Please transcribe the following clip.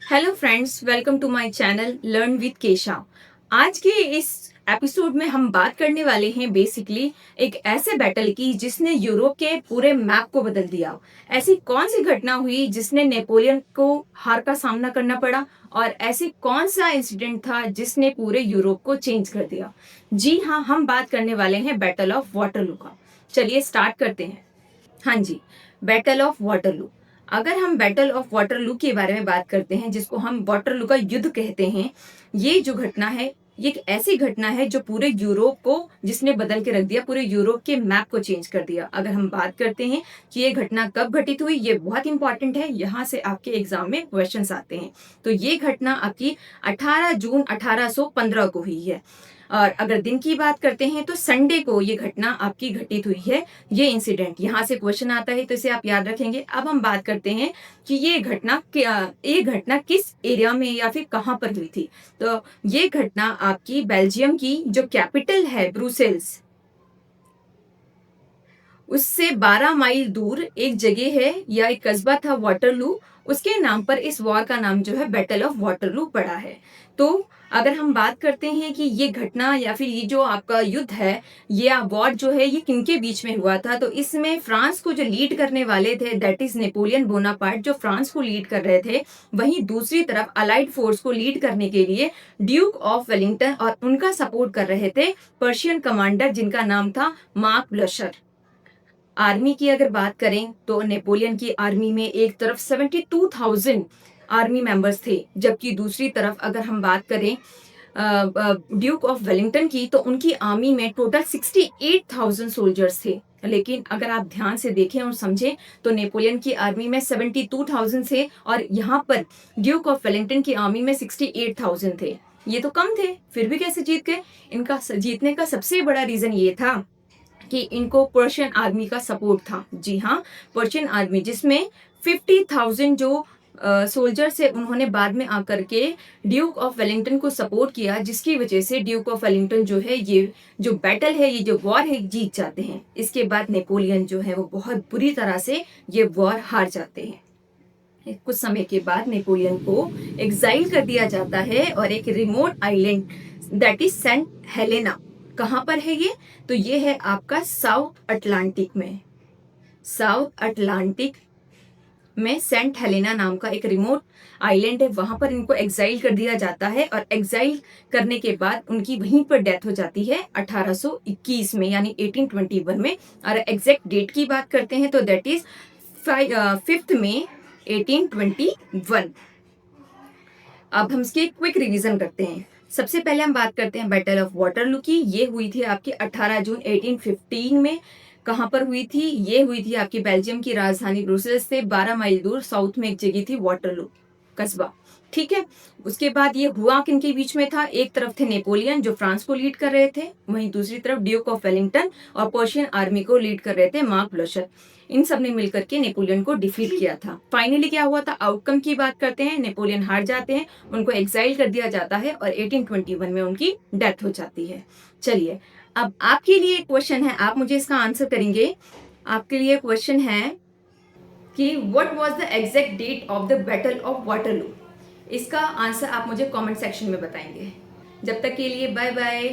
Hello friends, welcome to my channel learn with Kesha. आज के इस एपिसोड में हम बात करने वाले हैं बेसिकली एक ऐसे बैटल की जिसने यूरोप के पूरे मैप को बदल दिया। ऐसी कौन सी घटना हुई जिसने नेपोलियन को हार का सामना करना पड़ा और ऐसी कौन सा इंसिडेंट था जिसने पूरे यूरोप को चेंज कर दिया। जी हाँ, हम बात करने वाले हैं बैटल ऑफ वाटरलू का। चलिए स्टार्ट करते हैं। हाँ जी, बैटल ऑफ वाटरलू। अगर हम बैटल ऑफ वाटरलू के बारे में बात करते हैं, जिसको हम वाटरलू का युद्ध कहते हैं, ये जो घटना है, ये एक ऐसी घटना है जो पूरे यूरोप को जिसने बदल के रख दिया, पूरे यूरोप के मैप को चेंज कर दिया। अगर हम बात करते हैं कि ये घटना कब घटित हुई, ये बहुत इंपॉर्टेंट है, यहाँ से आपके एग्जाम में क्वेश्चंस आते हैं। तो ये घटना आपकी 18 जून 1815 को हुई है। और अगर दिन की बात करते हैं तो संडे को ये घटना आपकी घटित हुई है। ये इंसिडेंट यहाँ से क्वेश्चन आता है, तो इसे आप याद रखेंगे। अब हम बात करते हैं कि ये घटना किस एरिया में या फिर कहाँ पर हुई थी। तो ये घटना आपकी बेल्जियम की जो कैपिटल है ब्रुसेल्स, उससे 12 माइल दूर एक जगह है या एक कस्बा था वाटरलू। उसके नाम पर इस वॉर का नाम जो है बैटल ऑफ वाटरलू पड़ा है। तो अगर हम बात करते हैं कि ये घटना या फिर ये जो आपका युद्ध है, ये वॉर जो है, ये किनके बीच में हुआ था, तो इसमें फ्रांस को जो लीड करने वाले थे, दैट इज नेपोलियन बोनापार्ट, जो फ्रांस को लीड कर रहे थे। वहीं दूसरी तरफ अलाइड फोर्स को लीड करने के लिए ड्यूक ऑफ वेलिंगटन और उनका सपोर्ट कर रहे थे पर्शियन कमांडर जिनका नाम था मार्क ब्लशर। आर्मी की अगर बात करें तो नेपोलियन की आर्मी में एक तरफ 72,000 आर्मी मेंबर्स थे, जबकि दूसरी तरफ अगर हम बात करें ड्यूक ऑफ वेलिंगटन की, तो उनकी आर्मी में टोटल 68,000 सोल्जर्स थे। लेकिन अगर आप ध्यान से देखें और समझें तो नेपोलियन की आर्मी में 72,000 थे और यहाँ पर ड्यूक ऑफ वेलिंगटन की आर्मी में 68,000 थे। ये तो कम थे, फिर भी कैसे जीत गए? इनका जीतने का सबसे बड़ा रीजन ये था कि इनको पर्शियन आर्मी का सपोर्ट था। जी हाँ, पर्शियन आर्मी, जिसमें 50,000 जो सोल्जर्स है, उन्होंने बाद में आकर के ड्यूक ऑफ वेलिंगटन को सपोर्ट किया, जिसकी वजह से ड्यूक ऑफ वेलिंगटन जो है, ये जो बैटल है, ये जो वॉर है, जीत जाते हैं। इसके बाद नेपोलियन जो है वो बहुत बुरी तरह से ये वॉर हार जाते हैं। कुछ समय के बाद नेपोलियन को एग्जाइल कर दिया जाता है और एक remote island, that is Saint Helena. कहाँ पर है ये? तो ये है आपका साउथ अटलांटिक में। साउथ अटलांटिक में सेंट हेलेना नाम का एक रिमोट आइलैंड है, वहां पर इनको एग्जाइल कर दिया जाता है और एग्जाइल करने के बाद उनकी वहीं पर डेथ हो जाती है 1821 में, यानी 1821 में। और एग्जैक्ट डेट की बात करते हैं तो दैट इज 5 मई 1821। अब हम इसकी क्विक रिवीजन करते हैं। सबसे पहले हम बात करते हैं बैटल ऑफ वाटरलू की। ये हुई थी आपकी 18 जून 1815 में। कहाँ पर हुई थी? ये हुई थी आपकी बेल्जियम की राजधानी ब्रुसेल्स से 12 माइल दूर साउथ में एक जगह थी वाटरलू कस्बा। ठीक है। उसके बाद ये हुआ किनके बीच में था? एक तरफ थे नेपोलियन जो फ्रांस को लीड कर रहे थे, वहीं दूसरी तरफ ड्यूक ऑफ वेलिंगटन और पर्शियन आर्मी को लीड कर रहे थे मार्क ब्लशर। इन सब ने मिलकर के नेपोलियन को डिफीट किया था। फाइनली क्या हुआ था? आउटकम की बात करते हैं, नेपोलियन हार जाते हैं, उनको एक्साइल कर दिया जाता है और 1821 में उनकी डेथ हो जाती है। चलिए, अब आपके लिए क्वेश्चन है, आप मुझे इसका आंसर करेंगे। आपके लिए क्वेश्चन है कि what was the exact date of the battle of Waterloo. इसका आंसर आप मुझे कमेंट सेक्शन में बताएंगे। जब तक के लिए बाय बाय।